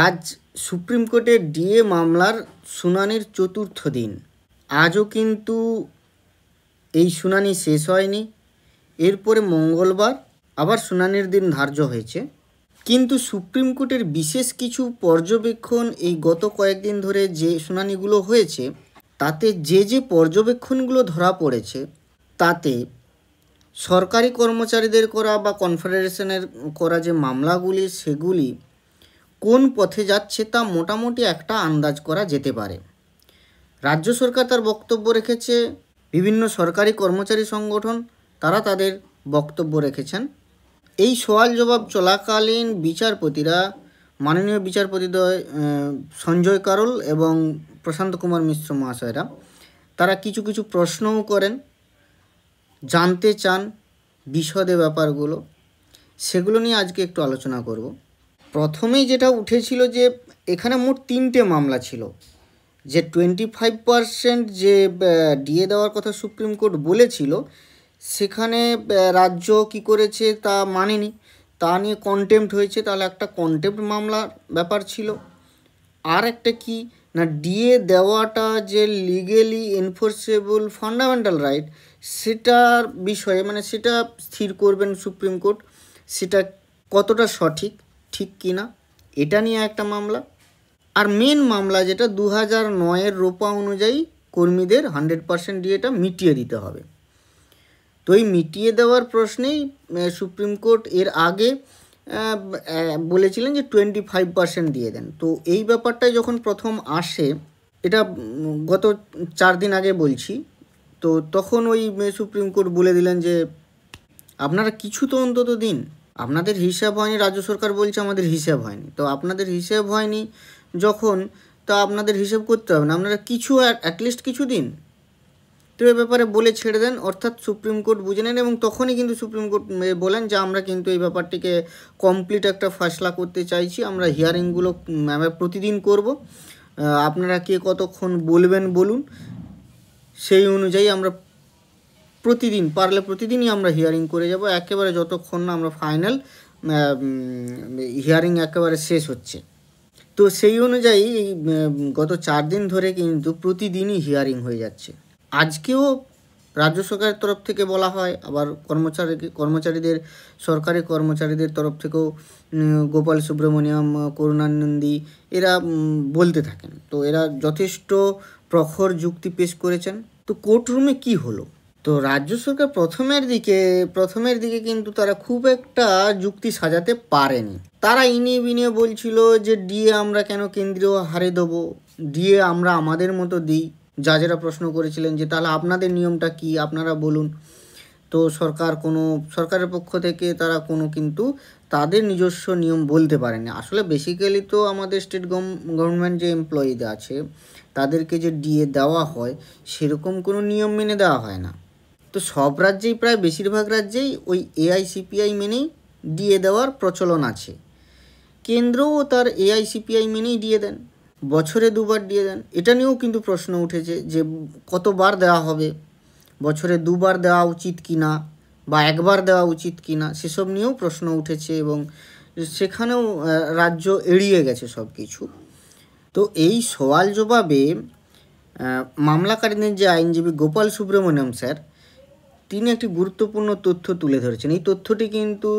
আজ সুপ্রিম কোর্টে ডিএ মামলার শুনানির চতুর্থ দিন। আজও কিন্তু এই শুনানি শেষ হয়নি। এরপরে মঙ্গলবার আবার শুনানির দিন ধার্য হয়েছে। কিন্তু সুপ্রিম কোর্টের বিশেষ কিছু পর্যবেক্ষণ এই গত কয়েকদিন ধরে যে শুনানিগুলো হয়েছে তাতে যে পর্যবেক্ষণগুলো ধরা পড়েছে তাতে সরকারি কর্মচারীদের করা বা কনফেডারেশনের করা যে মামলাগুলি সেগুলি কোন পথে যাচ্ছে তা মোটামুটি একটা আন্দাজ করা যেতে পারে। রাজ্য সরকার তার বক্তব্য রেখেছে, বিভিন্ন সরকারি কর্মচারী সংগঠন তারা তাদের বক্তব্য রেখেছেন। এই সওয়াল জবাব চলাকালীন বিচারপতিরা, মাননীয় বিচারপতিদ্বয় সঞ্জয় কারোল এবং প্রশান্ত কুমার মিশ্র মহাশয়রা, তারা কিছু কিছু প্রশ্নও করেন, জানতে চান বিশদে ব্যাপারগুলো। সেগুলো নিয়ে আজকে একটু আলোচনা করব। প্রথমেই যেটা উঠেছিল যে এখানে মোট 3টে মামলা ছিল। যে 25% যে ডিএ দেওয়ার কথা সুপ্রিম কোর্ট বলেছিল, সেখানে রাজ্য কি করেছে তা মানেনি, তা নিয়ে কন্টেম্প্ট হয়েছে। তাহলে একটা কন্টেম্প্ট মামলার ব্যাপার ছিল। আর একটা কি না, ডিএ দেওয়াটা যে লিগেলি এনফোর্সেবল ফান্ডামেন্টাল রাইট, সেটার বিষয়ে মানে সেটা স্থির করবেন সুপ্রিম কোর্ট, সেটা কতটা সঠিক, ঠিক কি না, এটা নিয়ে একটা মামলা। আর মেন মামলা যেটা 2009-এর রোপা অনুযায়ী কর্মীদের 100% ডিএটা মিটিয়ে দিতে হবে। তো এই মিটিয়ে দেওয়ার প্রশ্নেই সুপ্রিম কোর্ট এর আগে বলেছিলেন যে 25% দিয়ে দেন। তো এই ব্যাপারটাই যখন প্রথম আসে, এটা গত 4 দিন আগে বলছি, তো তখন ওই সুপ্রিম কোর্ট বলে দিলেন যে আপনারা কিছু তো অন্তত দিন, আপনাদের হিসাব হয়নি। রাজ্য সরকার বলছে আমাদের হিসাব হয়নি। তো আপনাদের হিসাব হয়নি যখন, তা আপনাদের হিসাব করতে হবে না, আপনারা কিছু অ্যাটলিস্ট কিছু দিন। তো এ ব্যাপারে বলে ছেড়ে দেন, অর্থাৎ সুপ্রিম কোর্ট বুঝে নেন। এবং তখনই কিন্তু সুপ্রিম কোর্ট বলেন যে আমরা কিন্তু এই ব্যাপারটিকে কমপ্লিট একটা ফয়সলা করতে চাইছি, আমরা হিয়ারিংগুলো প্রতিদিন করব, আপনারা কে কতক্ষণ বলবেন বলুন, সেই অনুযায়ী আমরা প্রতিদিন পারলে প্রতিদিনই আমরা হিয়ারিং করে যাব, একেবারে যতক্ষণ না আমরা ফাইনাল হিয়ারিং একেবারে শেষ হচ্ছে। তো সেই অনুযায়ী গত 4 দিন ধরে কিন্তু প্রতিদিনই হিয়ারিং হয়ে যাচ্ছে। আজকেও রাজ্য সরকারের তরফ থেকে বলা হয়, আবার কর্মচারীদের সরকারি কর্মচারীদের তরফ থেকেও গোপাল সুব্রমণিয়াম, করুণানন্দী এরা বলতে থাকেন। তো এরা যথেষ্ট প্রখর যুক্তি পেশ করেছেন। তো কোর্টরুমে কি হলো, তো রাজ্য সরকার প্রথমের দিকে কিন্তু তারা খুব একটা যুক্তি সাজাতে পারেনি। তারা ইনিয়ে বিনিয়ে বলছিল যে ডিএ আমরা কেন কেন্দ্রীয় হারে দেবো, ডিএ আমরা আমাদের মতো দিই। যারা প্রশ্ন করেছিলেন যে তাহলে আপনাদের নিয়মটা কি, আপনারা বলুন। তো সরকারের পক্ষ থেকে তারা কিন্তু তাদের নিজস্ব নিয়ম বলতে পারেনি। আসলে বেসিক্যালি তো আমাদের স্টেট গভর্নমেন্ট যে এমপ্লয়িরা আছে তাদেরকে যে ডিএ দেওয়া হয় সেরকম কোনো নিয়ম মেনে দেওয়া হয় না। তো সব রাজ্যেই, প্রায় বেশিরভাগ রাজ্যেই ওই এআইসিপিআই মেনেই ডিএ দেওয়ার প্রচলন আছে। কেন্দ্রও তার এআইসিপিআই মেনেই ডিএ দেন, বছরে 2বার ডিএ দেন। এটা নিয়েও কিন্তু প্রশ্ন উঠেছে যে কতবার দেওয়া হবে, বছরে 2বার দেওয়া উচিত কি না, বা 1বার দেওয়া উচিত কি না, সেসব নিয়েও প্রশ্ন উঠেছে এবং সেখানেও রাজ্য এড়িয়ে গেছে সব কিছু। তো এই সওয়াল জবাবে মামলাকারীদের যে আইনজীবী গোপাল সুব্রমণিয়াম স্যার, তিনি একটি গুরুত্বপূর্ণ তথ্য তুলে ধরেছেন। এই তথ্যটি কিন্তু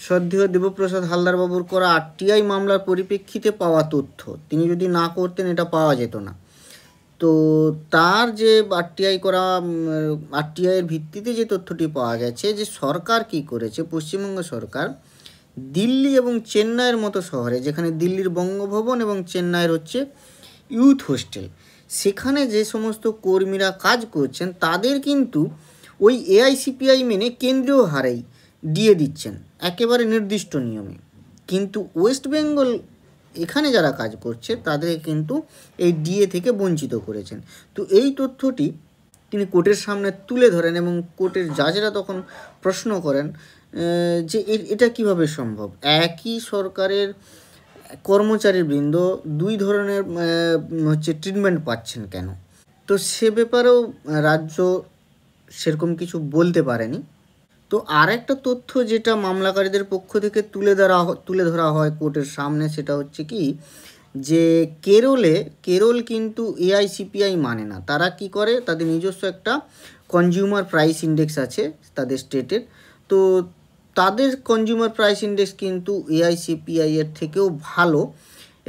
শ্রদ্ধেয় দেবপ্রসাদ হালদারবাবুর করা আরটিআই মামলার পরিপ্রেক্ষিতে পাওয়া তথ্য। তিনি যদি না করতেন এটা পাওয়া যেত না। তো তার যে আরটিআইয়ের ভিত্তিতে যে তথ্যটি পাওয়া গেছে, যে সরকার কি করেছে, পশ্চিমবঙ্গ সরকার দিল্লি এবং চেন্নাইয়ের মতো শহরে, যেখানে দিল্লির বঙ্গভবন এবং চেন্নাইয়ের হচ্ছে ইউথ হোস্টেল, সেখানে যে সমস্ত কর্মীরা কাজ করছেন তাদের কিন্তু ওই এআইসিপিআই মেনে কেন্দ্রীয় হারেই ডিএ দিচ্ছেন, একেবারে নির্দিষ্ট নিয়মে। কিন্তু ওয়েস্ট বেঙ্গল এখানে যারা কাজ করছে তাদের কিন্তু এই ডিএ থেকে বঞ্চিত করেছেন। তো এই তথ্যটি তিনি কোর্টের সামনে তুলে ধরেন এবং কোর্টের জাজেরা তখন প্রশ্ন করেন যে এটা কিভাবে সম্ভব, একই সরকারের কর্মচারীবৃন্দ 2 ধরনের ট্রিটমেন্ট পাচ্ছেন কেন। তো সে ব্যাপারেও রাজ্য সেরকম কিছু বলতে পারেনি। তো আর একটা তথ্য যেটা মামলাকারীদের পক্ষ থেকে তুলে ধরা হয় কোর্টের সামনে, সেটা হচ্ছে কি যে কেরল কিন্তু এআইসিপিআই মানে না। তারা কি করে, তাদের নিজস্ব একটা কনজিউমার প্রাইস ইন্ডেক্স আছে তাদের স্টেটের। তো তাদের কনজিউমার প্রাইস ইন্ডেক্স কিন্তু এআইসিপিআই এর থেকেও ভালো,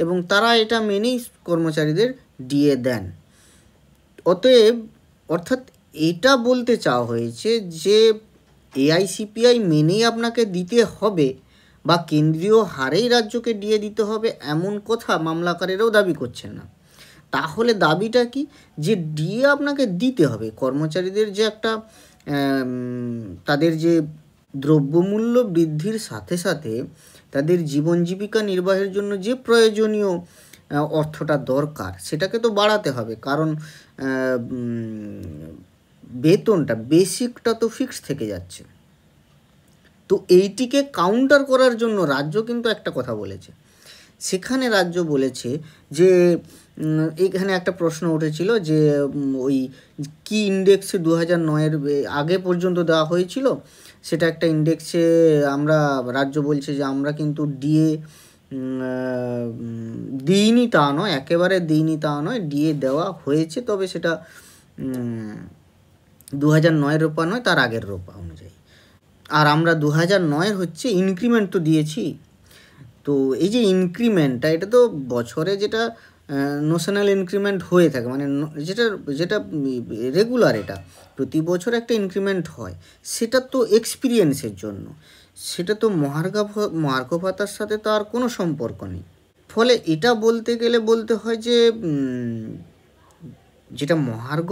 এবং তারা এটা মেনেই কর্মচারীদের ডিএ দেন। অর্থাৎ এটা বলতে চাওয়া হয়েছে যে এআইসিপিআই মেনেই আপনাকে দিতে হবে বা কেন্দ্রীয় হারেই রাজ্যকে ডিএ দিতে হবে, এমন কথা মামলাকারীরাও দাবি করছেন না। তাহলে দাবিটা কি, যে ডিএ আপনাকে দিতে হবে। কর্মচারীদের যে একটা তাদের যে দ্রব্যমূল্য বৃদ্ধির সাথে সাথে তাদের জীবন জীবিকা নির্বাহের জন্য যে প্রয়োজনীয় অর্থটা দরকার, সেটাকে তো বাড়াতে হবে। কারণ বেতনটা, বেসিকটা তো ফিক্স থেকে যাচ্ছে। তো এইটিকে কাউন্টার করার জন্য রাজ্য কিন্তু একটা কথা বলেছে। সেখানে রাজ্য বলেছে যে এখানে একটা প্রশ্ন উঠেছিল যে ওই কি ইন্ডেক্সে 2009-এর আগে পর্যন্ত দেওয়া হয়েছিল, সেটা একটা ইন্ডেক্সে রাজ্য বলছে যে আমরা কিন্তু ডিএ দিইনি তা নয়, একেবারে দিইনি তা নয়, ডিএ দেওয়া হয়েছে, তবে সেটা 2009-এর রোপা নয়, তার আগের রোপা অনুযায়ী। আর আমরা 2009-এর হচ্ছে ইনক্রিমেন্ট তো দিয়েছি। তো এই যে ইনক্রিমেন্টটা, এটা তো বছরে যেটা নোশনাল ইনক্রিমেন্ট হয়ে থাকে, মানে যেটা রেগুলার, এটা প্রতি বছর একটা ইনক্রিমেন্ট হয়, সেটা তো এক্সপিরিয়েন্সের জন্য, সেটা তো মহার্ঘ ভাতার সাথে তো আর কোনো সম্পর্ক নেই। ফলে এটা বলতে গেলে বলতে হয় যে যেটা মহার্ঘ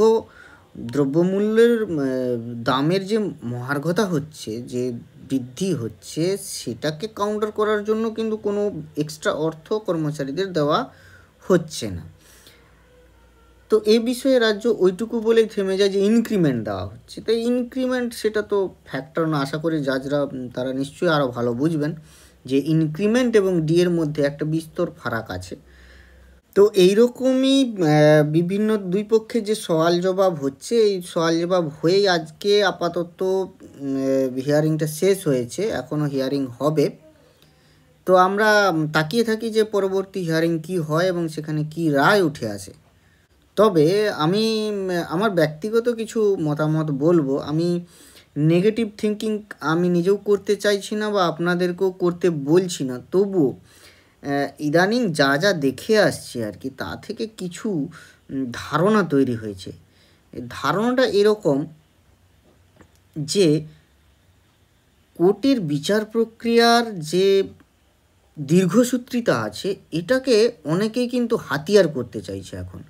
দ্রব্যমূল্যের দামের যে মহার্ঘতা হচ্ছে, যে বৃদ্ধি হচ্ছে, সেটাকে কাউন্টার করার জন্য কিন্তু কোনো এক্সট্রা অর্থ কর্মচারীদের দেওয়া হচ্ছে না। তো এই বিষয়ে রাজ্য ওইটুকু বলেই থেমে যায় যে ইনক্রিমেন্ট দেওয়া হচ্ছে। তো ইনক্রিমেন্ট সেটা তো ফ্যাক্টর না, আশা করি জাজরা তারা নিশ্চয়ই আরও ভালো বুঝবেন যে ইনক্রিমেন্ট এবং ডিএর মধ্যে একটা বিস্তর ফারাক আছে। তো এইরকমই বিভিন্ন দুই পক্ষের যে সওয়াল জবাব হচ্ছে, এই সওয়াল জবাব হয়েই আজকে আপাতত হিয়ারিংটা শেষ হয়েছে, এখনও হিয়ারিং হবে। তো আমরা তাকিয়ে থাকি যে পরবর্তী হিয়ারিং কি হয় এবং সেখানে কি রায় উঠে আসে। তবে আমি আমার ব্যক্তিগত কিছু মতামত বলবো। আমি নেগেটিভ থিঙ্কিং আমি নিজেও করতে চাইছি না বা আপনাদেরকেও করতে বলছি না, তবুও ইদানিং যা যা দেখে আসছি আর কি, তা থেকে কিছু ধারণা তৈরি হয়েছে। ধারণাটা এরকম যে কোর্টের বিচার প্রক্রিয়ার যে দীর্ঘসূত্রিতা আছে, এটাকে অনেকেই কিন্তু হাতিয়ার করতে চাইছে এখন।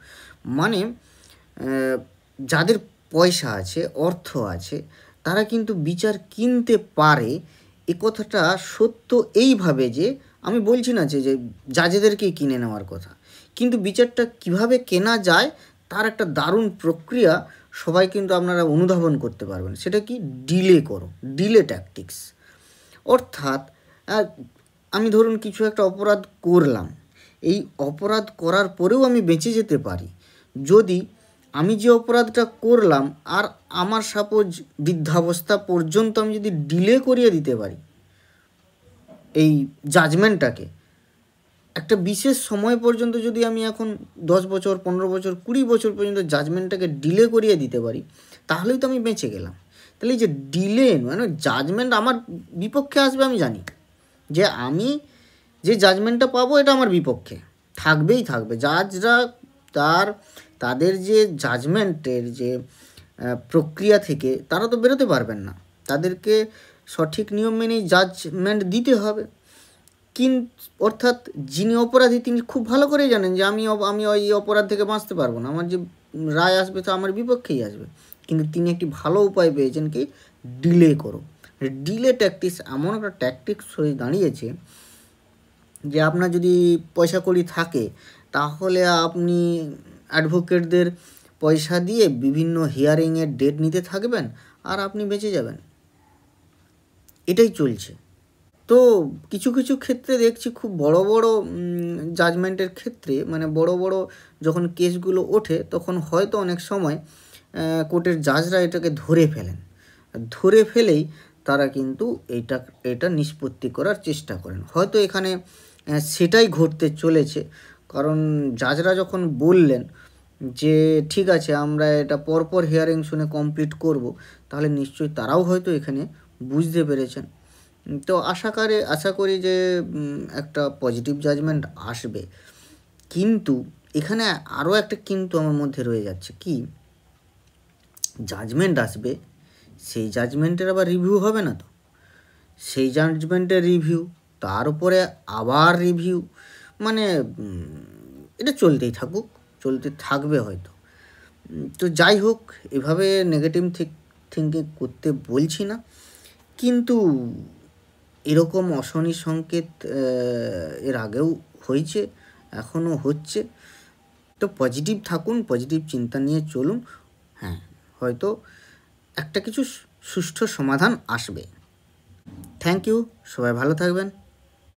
মানে যাদের পয়সা আছে, অর্থ আছে, তারা কিন্তু বিচার কিনতে পারে। এ কথাটা সত্য এইভাবে যে আমি বলছি না যে জাজেদেরকেই কিনে নেওয়ার কথা, কিন্তু বিচারটা কিভাবে কেনা যায় তার একটা দারুণ প্রক্রিয়া সবাই কিন্তু আপনারা অনুধাবন করতে পারবেন। সেটা কি, ডিলে ট্যাকটিক্স। অর্থাৎ আমি ধরুন কিছু একটা অপরাধ করলাম, এই অপরাধ করার পরেও আমি বেঁচে যেতে পারি যদি আমি যে অপরাধটা করলাম আর আমার সাপোজ বৃদ্ধাবস্থা পর্যন্ত আমি যদি ডিলে করিয়ে দিতে পারি এই জাজমেন্টটাকে, একটা বিশেষ সময় পর্যন্ত যদি আমি এখন 10 বছর, 15 বছর, 20 বছর পর্যন্ত জাজমেন্টটাকে ডিলে করিয়ে দিতে পারি, তাহলেই তো আমি বেঁচে গেলাম। তাহলে এই যে ডিলে, মানে জাজমেন্ট আমার বিপক্ষে আসবে, আমি জানি যে আমি যে জাজমেন্টটা পাবো এটা আমার বিপক্ষে থাকবে। জাজরা তাদের যে জাজমেন্টের যে প্রক্রিয়া থেকে তারা তো বেরোতে পারবেন না, তাদেরকে সঠিক নিয়ম মেনেই জাজমেন্ট দিতে হবে। অর্থাৎ যিনি অপরাধী তিনি খুব ভালো করে জানেন যে আমি ওই অপরাধ থেকে বাঁচতে পারবো না, আমার যে রায় আসবে তো আমার বিপক্ষেই আসবে, কিন্তু তিনি একটি ভালো উপায় পেয়েছেন কি, ডিলে ট্যাকটিক্স এমন একটা ট্যাকটিক্স হয়ে দাঁড়িয়েছে যে আপনার যদি পয়সা কড়ি থাকে তাহলে আপনি অ্যাডভোকেটদের পয়সা দিয়ে বিভিন্ন হিয়ারিংয়ের ডেট নিতে থাকবেন আর আপনি বেঁচে যাবেন। এটাই চলছে। তো কিছু কিছু ক্ষেত্রে দেখছি খুব বড় বড় জাজমেন্টের ক্ষেত্রে, মানে বড় বড় যখন কেসগুলো ওঠে তখন হয়তো অনেক সময় কোর্টের জাজরা এটাকে ধরে ফেলেই তারা কিন্তু এটা নিষ্পত্তি করার চেষ্টা করেন। হয়তো এখানে সেটাই ঘটতে চলেছে, কারণ জাজরা যখন বললেন যে ঠিক আছে আমরা এটা পরপর হিয়ারিং শুনে কমপ্লিট করব, তাহলে নিশ্চয়ই তারাও হয়তো এখানে বুঝতে পেরেছেন। তো আশা করি যে একটা পজিটিভ জাজমেন্ট আসবে। কিন্তু এখানে আরও একটা কিন্তু আমার মধ্যে রয়ে যাচ্ছে, কি জাজমেন্ট আসবে, সেই জাজমেন্টের আবার রিভিউ হবে না তো? সেই জাজমেন্টের রিভিউ, তার উপরে আবার রিভিউ, মানে এটা চলতেই চলতে থাকবে হয়তো। তো যাই হোক, এভাবে নেগেটিভ থিঙ্কিং করতে বলছি না, কিন্তু এরকম অশনি সংকেত এর আগেও হয়েছে, এখনও হচ্ছে। তো পজিটিভ থাকুন, পজিটিভ চিন্তা নিয়ে চলুন। হ্যাঁ, হয়তো একটা কিছু সুষ্ঠু সমাধান আসবে। থ্যাংক ইউ, সবাই ভালো থাকবেন।